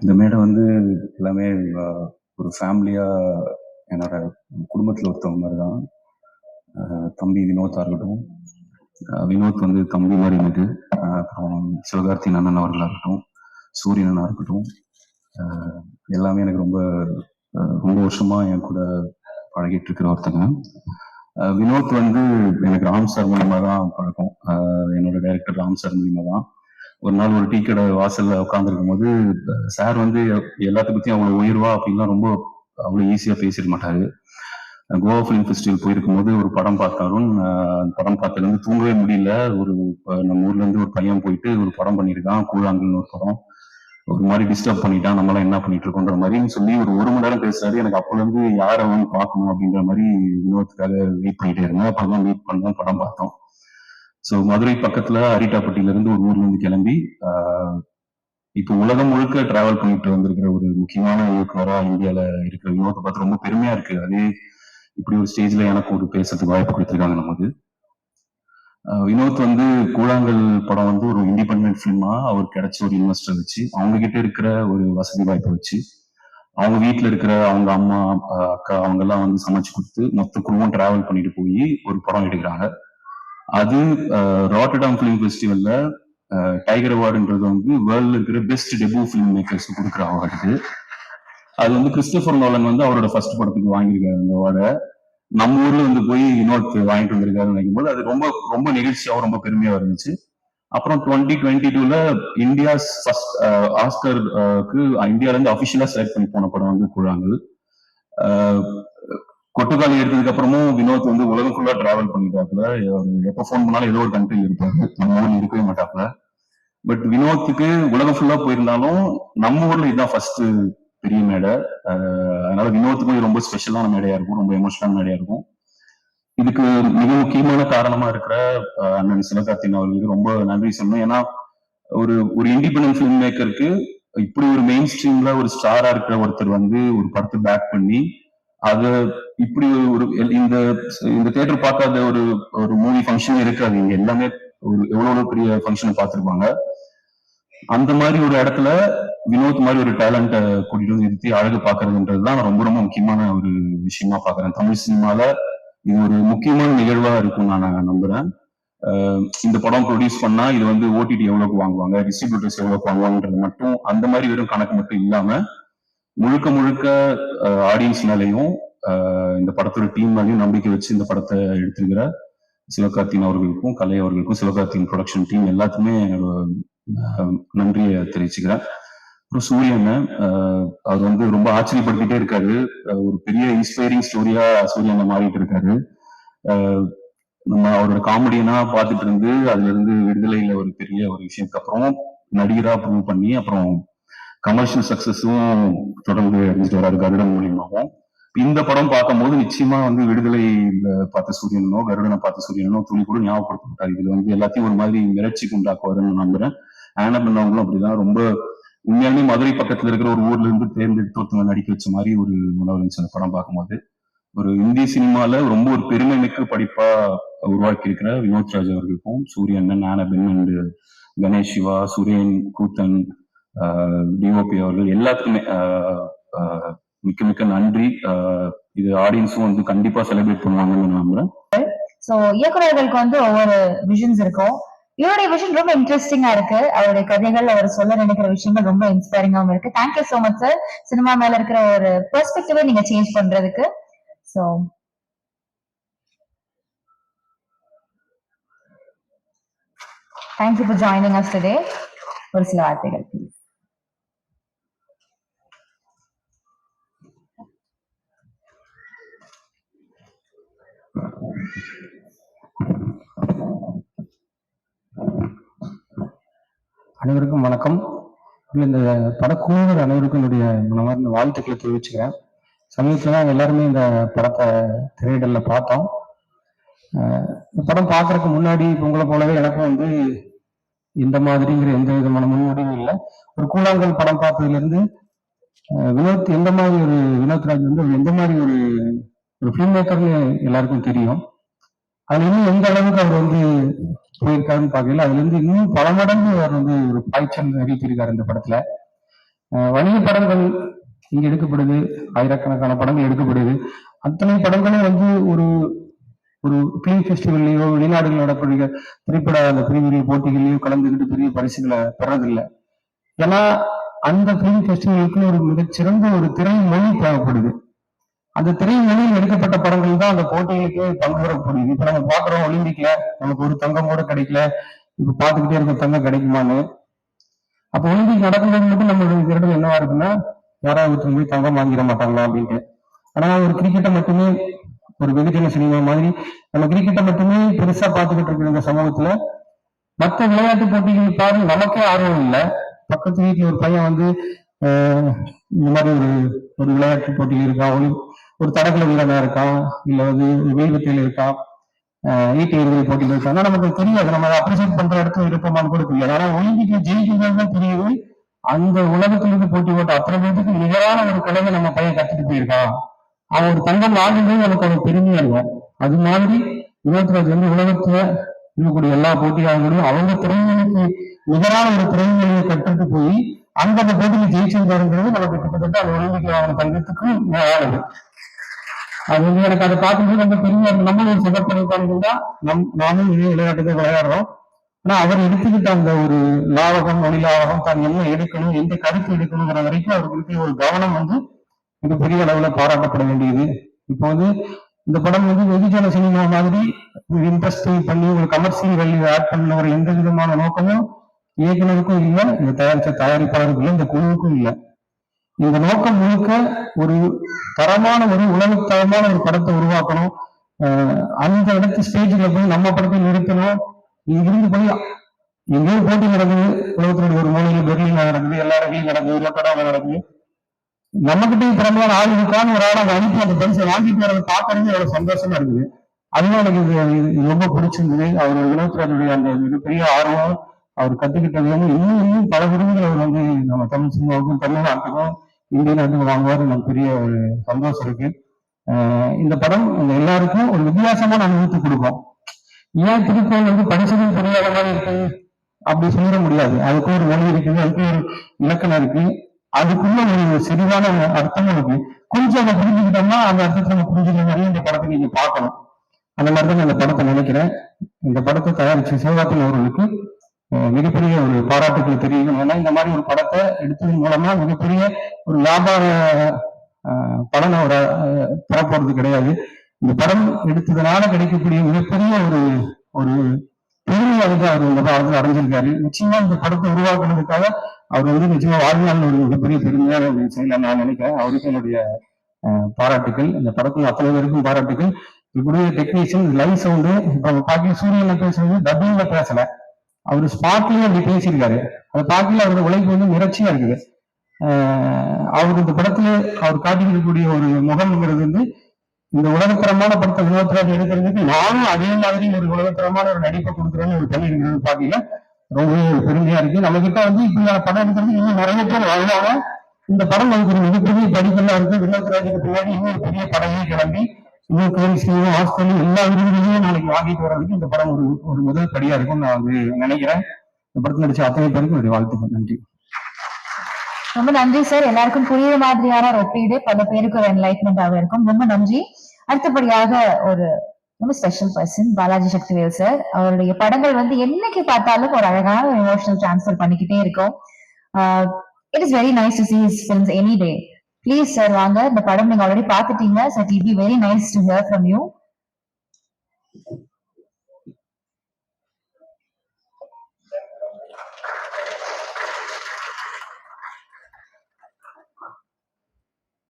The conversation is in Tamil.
இந்த மேடை வந்து எல்லாமே ஒரு ஃபேமிலியா என்னோட குடும்பத்தில் ஒருத்தவங்க மாதிரி தான். தம்பி வினோத்தா இருக்கட்டும், வினோத் வந்து தம்பி மாதிரி எனக்கு, அப்புறம் சிவகார்த்தின் அண்ணன் அவர்களாக இருக்கட்டும், சூரியன் அண்ணா இருக்கட்டும், எல்லாமே எனக்கு ரொம்ப ரொம்ப வருஷமா என் கூட பழகிட்டு இருக்கிற ஒருத்தங்க. வினோத் வந்து எனக்கு ராம் சார் மூலியமா தான் பழக்கம். என்னோட டைரக்டர் ராம் சார் மூலியமா தான். ஒரு நாள் ஒரு டீ கடை வாசல்ல உட்காந்துருக்கும் போது சார் வந்து எல்லாத்த பத்தியும் அவ்வளவு உயர்வா அப்படின்லாம் ரொம்ப அவ்வளவு ஈஸியா பேசிட மாட்டாரு. கோவா ஃபிலிம் ஃபெஸ்டிவல் போயிருக்கும் போது ஒரு படம் பார்த்தாலும் அந்த படம் பார்த்ததுல இருந்து தூங்கவே முடியல. ஒரு நம்ம ஊர்ல இருந்து ஒரு பையன் போயிட்டு ஒரு படம் பண்ணியிருக்கான், கூழாங்கல்னு ஒரு படம், ஒரு மாதிரி டிஸ்டர்ப் பண்ணிட்டான், நம்மளாம் என்ன பண்ணிட்டு இருக்கோன்ற மாதிரி சொல்லி ஒரு மணி நேரம் பேசுறாரு. எனக்கு அப்பல இருந்து யாரை வந்து பார்க்கணும் அப்படின்ற மாதிரி வினோத்துக்காக வெயிட் பண்ணிட்டே இருந்தேன். அப்புறம் தான் வெயிட் பண்ணோம், படம் பார்த்தோம். ஸோ மதுரை பக்கத்துல அரிட்டாப்பட்டியில இருந்து ஒரு ஊர்ல இருந்து கிளம்பி இப்போ உலகம் முழுக்க டிராவல் பண்ணிட்டு வந்திருக்கிற ஒரு முக்கியமான இயக்குனரா இந்தியால இருக்கிற வினோத்தை பார்த்து ரொம்ப பெருமையா இருக்கு. அதே இப்படி ஒரு ஸ்டேஜ்ல எனக்கு ஒரு பேசுறதுக்கு வாய்ப்பு கொடுத்துருக்காங்க நமக்கு. வினோத் வந்து கூழாங்கல் படம் வந்து ஒரு இண்டிபெண்டன்ட் ஃபிலிமா அவர் கிடைச்ச ஒரு இன்வெஸ்டர் வச்சு, அவங்க கிட்ட இருக்கிற ஒரு வசதி வாய்ப்பை வச்சு, அவங்க வீட்டுல இருக்கிற அவங்க அம்மா அக்கா அவங்க எல்லாம் வந்து சமைச்சு கொடுத்து மொத்த குடும்பம் டிராவல் பண்ணிட்டு போய் ஒரு படம் எடுக்கிறாங்க. அது ராட்டர்டாம் ஃபிலிம் ஃபெஸ்டிவல்ல டைகர் அவார்டுன்றது வந்து வேர்ல்ட்ல இருக்கிற பெஸ்ட் டெபியூ ஃபிலிம் மேக்கர்ஸ் கொடுக்குற அவார்டு. அது வந்து கிறிஸ்டோபர் நோலன் வந்து அவரோட ஃபர்ஸ்ட் படத்துக்கு வாங்கியிருக்காரு அந்த அவார்டை. நம்ம ஊர்ல வந்து போய் வினோத் வாங்கிட்டு வந்திருக்காருன்னு நினைக்கும் போது அது ரொம்ப ரொம்ப நிகழ்ச்சியாகவும் ரொம்ப பெருமையா இருந்துச்சு. அப்புறம் 2022ல இந்தியாஸ் ஃபர்ஸ்ட் ஆஸ்கருக்கு இந்தியால இருந்து அபிஷியலா செலக்ட் பண்ணி போன படம் வந்து கூழாங்கல். கொட்டுக்காலி எடுத்ததுக்கு அப்புறமும் வினோத் வந்து உலகம் ஃபுல்லா டிராவல் பண்ணிட்டாப்புல. எப்ப போன் பண்ணாலும் ஏதோ ஒரு கண்ட்ரியில் இருப்பாரு, நம்ம ஊர்ல இருக்கவே மாட்டாப்புல. பட் வினோத்துக்கு உலகம் ஃபுல்லா போயிருந்தாலும் நம்ம ஊர்ல இதுதான் ஃபர்ஸ்ட் பெரிய மேடை. அதனால வினோத்துக்கும் ரொம்ப ஸ்பெஷலான மேடையா இருக்கும், ரொம்ப எமோஷனலான மேடையா இருக்கும். இதுக்கு மிக முக்கியமான காரணமா இருக்கிற அண்ணன் சிவகார்த்தின் அவர்களுக்கு ரொம்ப நன்றி சொல்லணும். ஏன்னா ஒரு ஒரு இண்டிபெண்டன்ட் ஃபிலிம் மேக்கருக்கு இப்படி ஒரு மெயின் ஸ்ட்ரீம்ல ஒரு ஸ்டாரா இருக்கிற ஒருத்தர் வந்து ஒரு படத்தை பேக் பண்ணி அது இப்படி ஒரு இந்த தியேட்டர் பார்க்காத ஒரு ஒரு மூவி ஃபங்க்ஷன் இருக்காது. இங்க எல்லாமே ஒரு எவ்வளவு பெரிய ஃபங்க்ஷனை பார்த்திருப்பாங்க. அந்த மாதிரி ஒரு இடத்துல வினோத் மாதிரி ஒரு டேலண்ட்டை கூட்டிட்டு வந்து நிறுத்தி அழகு பார்க்கறதுன்றதுதான் ரொம்ப ரொம்ப முக்கியமான ஒரு விஷயமா பாக்குறேன். தமிழ் சினிமால இது ஒரு முக்கியமான நிகழ்வா இருக்கும் நான் நம்புறேன். இந்த படம் ப்ரொடியூஸ் பண்ணா இது வந்து ஓடிடி எவ்வளவுக்கு வாங்குவாங்க, டிஸ்ட்ரிபியூட்டர்ஸ் எவ்வளவுக்கு வாங்குவாங்கன்றது மட்டும் அந்த மாதிரி வெறும் கணக்கு மட்டும் இல்லாம முழுக்க முழுக்க ஆடியன்ஸ் மேலையும் இந்த படத்தோட டீம் மேலேயும் நம்பிக்கை வச்சு இந்த படத்தை எடுத்திருக்கிற சிவகார்த்தின் அவர்களுக்கும், கலை அவர்களுக்கும், சிவகார்த்தின் ப்ரொடக்ஷன் டீம் எல்லாத்துக்குமே நன்றியை தெரிவிச்சுக்கிறேன். அப்புறம் சூரியன் அவர் வந்து ரொம்ப ஆச்சரியப்படுத்திட்டே இருக்காரு. ஒரு பெரிய இன்ஸ்பைரிங் ஸ்டோரியா சூரியனை மாறிட்டு இருக்காரு. நம்ம அவரோட காமெடியனா பார்த்துட்டு இருந்து அதுல இருந்து விடுதலையில ஒரு பெரிய ஒரு விஷயத்துக்கு அப்புறம் நடிகரா ப்ரூவ் பண்ணி அப்புறம் கமர்ஷியல் சக்சஸும் தொடர்ந்து அடைஞ்சிட்டு வராரு கருடன் மூலியமாகவும். இந்த படம் பார்க்கும் போது நிச்சயமா வந்து விடுதலையில பார்த்த சூரியனோ கருடனை பார்த்த சூரியனோ துணி கூட ஞாபகப்படுத்த மாட்டாரு. இதுல வந்து எல்லாத்தையும் ஒரு மாதிரி மிரட்சிக்கு உண்டாக்குவாருன்னு நம்புறேன். ஆனா பண்ணவங்களும் அப்படிதான். ரொம்ப உண்மையாலுமே மதுரை பக்கத்துல இருக்கிற ஒரு ஊர்ல இருந்து தேர்ந்தெடுத்து ஒருத்தவங்க நடிக்க வச்ச மாதிரி ஒரு உணவு இருந்துச்சு அந்த படம் பார்க்கும்போது. ஒரு இந்திய சினிமால ரொம்ப ஒரு பெருமை மிக்க படிப்பா உருவாக்கி இருக்கிற வினோத் ராஜ் அவர்களுக்கும், சூரியன், ஆனபென் and Ganesh Siva, Suren, Koothan, DOP அவர்கள் எல்லாத்துக்குமே மிக்க மிக்க நன்றி. இது ஆடியன்ஸும் வந்து கண்டிப்பா செலிப்ரேட் பண்ணுவாங்கன்னு நம்புறேன். சோ இயக்குநர்களுக்கு வந்து ஒவ்வொரு விஷன்ஸ் இருக்கும். இவருடைய விஷன் ரொம்ப இன்ட்ரெஸ்டிங்கா இருக்கு. அவருடைய கதைகள், அவர் சொல்ல நினைக்கிற விஷயங்கள் ரொம்ப இன்ஸ்பைரிங்காவும் இருக்கு. Thank you so much sir, cinema மேல இருக்கிற ஒரு பெர்ஸ்பெக்டிவை நீங்க சேஞ்ச் பண்றதுக்கு. So thank you for joining us today. ஒரு சில வார்த்தைகள் please. அனைவருக்கும் வணக்கம். இந்த படக்குழுவினர் அனைவருக்கும் என்னுடைய மனமார்ந்த வாழ்த்துக்களை தெரிவிச்சுக்கிறேன். சமீபத்தில் தான் எல்லாருமே இந்த படத்தை திரையிடல்ல பார்த்தோம். இந்த படம் பார்க்கறதுக்கு முன்னாடி உங்களை போலவே எனக்கும் வந்து இந்த மாதிரிங்கிற எந்த விதமான முன்னுடையும் இல்லை. ஒரு கூழாங்கல் படம் பார்த்ததுல இருந்து வினோத் எந்த மாதிரி ஒரு வினோத் ராஜ் வந்து எந்த மாதிரி ஒரு ஃபிலிம் மேக்கர்னு எல்லாருக்கும் தெரியும். அதுல இன்னும் எந்த அளவுக்கு அவர் வந்து போயிருக்காருன்னு பார்க்கல. அதுல இருந்து இன்னும் பல மடங்கு அவர் வந்து ஒரு பாய்ச்சல் நிகழ்த்தியிருக்காரு இந்த படத்துல. வணிக படங்கள் இங்க எடுக்கப்படுது, ஆயிரக்கணக்கான படங்கள் எடுக்கப்படுது. அத்தனை படங்களும் வந்து ஒரு ஒரு பிலிம் ஃபெஸ்டிவல்லையோ வெளிநாடுகள் நடக்கூடிய திரைப்பட அந்த பிரிவுகள் போட்டிகள்லையோ கலந்துக்கிட்டு பெரிய பரிசுகளை பெறதில்லை. ஏன்னா அந்த பிலிம் ஃபெஸ்டிவலுக்கு ஒரு மிகச்சிறந்த ஒரு திரை மொழி தேவைப்படுது. அந்த திரை மொழியில் எடுக்கப்பட்ட படங்கள் தான் அந்த போட்டிகளுக்கு பங்கு பெறக்கூடியது. இப்ப நம்ம பாக்குறோம் ஒலிம்பிக்ல நமக்கு ஒரு தங்கம் கூட கிடைக்கல, இப்ப பாத்துக்கிட்டே இருக்க தங்கம் கிடைக்குமான்னு. அப்ப ஒலிம்பிக் நடக்கும்போது மட்டும் நம்மளுடைய திறன் என்னவா இருக்குன்னா, யாராவது ஒருத்தர் போய் தங்கம் வாங்கிட மாட்டாங்களா அப்படின்ட்டு. ஆனா ஒரு கிரிக்கெட்டை மட்டுமே ஒரு வெகுஜன சினிமா மாதிரி நம்ம கிரிக்கெட்டை மட்டுமே பெருசா பார்த்துக்கிட்டு இருக்கிற இந்த சமூகத்துல மற்ற விளையாட்டு போட்டிகள் பாருங்க நமக்கே ஆர்வம் இல்லை. பக்கத்து வீட்டுல ஒரு பையன் வந்து இந்த மாதிரி ஒரு ஒரு விளையாட்டு போட்டியில் இருக்கான், ஒரு தடகள வீரனா இருக்கான், இல்ல வந்து வேகத்தில் இருக்கான், ஈட்டி எறிதல் போட்டியில் இருக்கான். நமக்கு தெரியாது, நம்ம அதை அப்ரிசியேட் பண்ற இடத்துல இருப்போமான்னு கூட தெரியாது. ஆனா ஒலிம்பிக்ல ஜெயிக்கிறது தான் தெரியுது. அந்த உலகத்திலிருந்து போட்டி போட்ட அத்தனை பேருக்கு நிகரான ஒரு கலையை நம்ம பையன் கத்துட்டு போயிருக்கான், அவன் ஒரு தங்கம் வாங்கும்போது நமக்கு ஒரு பெருமையா இருக்கும். அது மாதிரி வினோத்ராஜ் வந்து உலகத்துல இருக்கக்கூடிய எல்லா போட்டியாளர்களும் அவங்க திறமைகளுக்கு நிகரான ஒரு திறமையை கற்றுட்டு போய் அந்த போட்டியில் ஜெயிச்சிருந்தாருங்கிறது நமக்கு கிட்டத்தட்ட அந்த ஒலிம்பிக்ல அவன் தங்கத்துக்கும் ஆனது. அது வந்து எனக்கு அதை பார்க்கும்போது ரொம்ப பெருமையா இருக்கு. நம்மளும் ஒரு சகப்பணிப்பான்னு தான் நாமும் இதே விளையாட்டுக்கு விளையாடுறோம். ஆனா அவர் எடுத்துக்கிட்ட அந்த ஒரு லாவகம் மொழி லாவகம் தான் என்ன எடுக்கணும் எந்த கருத்து எடுக்கணுங்கிற வரைக்கும் அவருக்கு இருக்கிற ஒரு கவனம் வந்து மிகப்பெரிய அளவுல பாராட்டப்பட வேண்டியது. இப்போ வந்து இந்த படம் வந்து வெகுஜன சினிமா மாதிரி இன்ட்ரெஸ்டிங் பண்ணி ஒரு கமர்ஷியல் வேல்யூ ஆட் பண்ண ஒரு எந்த விதமான நோக்கமும் இயக்குனருக்கும் இல்லை, இந்த தயாரிச்ச தயாரிப்பாளருக்கும் இல்லை, இந்த குழுவுக்கும் இல்லை. இந்த நோக்கம் முழுக்க ஒரு தரமான ஒரு உலகத்தரமான ஒரு படத்தை உருவாக்கணும். அந்த இடத்து ஸ்டேஜ்ல போய் நம்ம படத்தை நிறுத்தணும். இங்கிருந்து போய் எங்கேயோ போட்டி நடக்குது, உலகத்தினுடைய ஒரு மூலையில பெர்லின்ல நடக்குது, எல்லா இடங்களையும் நடக்குது, லொக்கடாவில் நடக்குது. நம்மகிட்ட திறமையான ஆள் இருக்கான்னு ஒரு ஆள் அதை அனுப்பி அந்த பரிசை வாங்கிட்டு வரதை பார்க்கறது எவ்வளவு சந்தோஷமா இருக்குது. அதுவும் எனக்கு இது ரொம்ப பிடிச்சிருந்தது. அவர் வினோத்ராஜுடைய அந்த மிகப்பெரிய ஆர்வம், அவர் கத்துக்கிட்டது வந்து இன்னும் இன்னும் பல விருதுகள் அவர் வந்து நம்ம தமிழ் சினிமாவுக்கும் தமிழ்நாட்டுக்கும் இந்திய நாட்டுக்கும் வாங்குவாரு. நமக்கு பெரிய ஒரு சந்தோஷம் இருக்கு. இந்த படம் எல்லாருக்கும் ஒரு வித்தியாசமான அனுபவத்தை கொடுக்கும். ஏன் திருக்குறள் வந்து படிச்சதும் புரியாத மாதிரி இருக்கு அப்படி சொல்லிட முடியாது. அதுக்கு ஒரு மொழி இருக்குது, அதுக்கு ஒரு இலக்கணம் இருக்கு, அதுக்குள்ள ஒரு சிறிதான அர்த்தமும் இருக்கு. கொஞ்சம் அதை புரிஞ்சுக்கிட்டோம்னா அந்த அர்த்தத்தை நம்ம புரிஞ்சுக்கிற மாதிரி இந்த படத்தை நீங்க பார்க்கணும். அந்த மாதிரி தான் இந்த படத்தை நினைக்கிறேன். இந்த படத்தை தயாரிச்ச சிவகார்த்திகேயன் அவர்களுக்கு மிகப்பெரிய ஒரு பாராட்டுகள் தெரியும். ஏன்னா இந்த மாதிரி ஒரு படத்தை எடுத்ததன் மூலமா மிகப்பெரிய ஒரு வியாபார பலனை அவர் பெறப்போறது கிடையாது. இந்த படம் எடுத்ததுனால கிடைக்கக்கூடிய மிகப்பெரிய ஒரு ஒரு பெருமையை வந்து அவர் இந்த படத்தில் அடைஞ்சிருக்காரு. நிச்சயமா இந்த படத்தை உருவாக்குனதுக்காக அவர் வந்து நிச்சயமா வாழ்நாள் ஒரு மிகப்பெரிய பெருமையான ஒரு செயலை நான் நினைக்கிறேன். அவருக்கு என்னுடைய பாராட்டுகள். இந்த படத்தில் அத்தனை பேருக்கும் பாராட்டுகள். இப்படியே டெக்னீஷியன் லைவ் சவுண்டு இப்ப பாக்கி சூரியன்ல பேசுறது டப்பிங்ல பேசல, அவர் ஸ்பாட்லயும் அப்படி பேசியிருக்காரு. அதை பார்க்கல அவரோட உழைப்பு வந்து மிரட்சியா இருக்குது. அவர் இந்த படத்துல அவர் காட்டிக்கக்கூடிய ஒரு முகம்ங்கிறது வந்து இந்த உலகத்தரமான படத்தை வினோத்ராஜ் எடுக்கிறதுக்கு நானும் அதே மாதிரி ஒரு உலகத்தரமான ஒரு நடிப்பை கொடுக்குறேன்னு ஒரு பணி இருக்கிறது பாத்தீங்கன்னா ரொம்பவே பெருமையா இருக்கு. நம்ம கிட்ட வந்து இப்படியான படம் எடுக்கிறது இன்னும் நிறைய பேர் வாழ்வாங்க. இந்த படம் நமக்கு ஒரு மிகப்பெரிய படிப்பெல்லாம் இருக்கு. வினோத்ராஜுக்கு பின்னாடி இன்னொரு பெரிய படமே கிளம்பி இன்னும் கேள்வியும் ஹாஸ்டலும் எல்லா விருதுகளையும் நாளைக்கு வாங்கிட்டு வர்றதுக்கு இந்த படம் ஒரு ஒரு முதல் படியா இருக்கும் நான் வந்து நினைக்கிறேன். இந்த படத்தில் நடிச்ச அத்தனை பேருக்கு என்னுடைய வாழ்த்துக்கள். நன்றி. ரொம்ப நன்றி சார். எல்லாருக்கும் புரியுற மாதிரியான ஒரு ஒப்பீடு பல பேருக்கு ஒரு என்லைட்மெண்டாக இருக்கும். ரொம்ப நன்றி. அடுத்தபடியாக ஒரு ரொம்ப special person Balaji Sakthivel sir. அவருடைய படங்கள் வந்து என்னைக்கு பார்த்தாலும் ஒரு அழகான ஒரு எமோஷனல் டிரான்ஸ்ஃபர் பண்ணிக்கிட்டே இருக்கும். It is very nice to see his films any day. Please sir வாங்க. இந்த படம் நீங்க ஆல்ரெடி பார்த்துட்டீங்க. So it will be very nice to hear from you.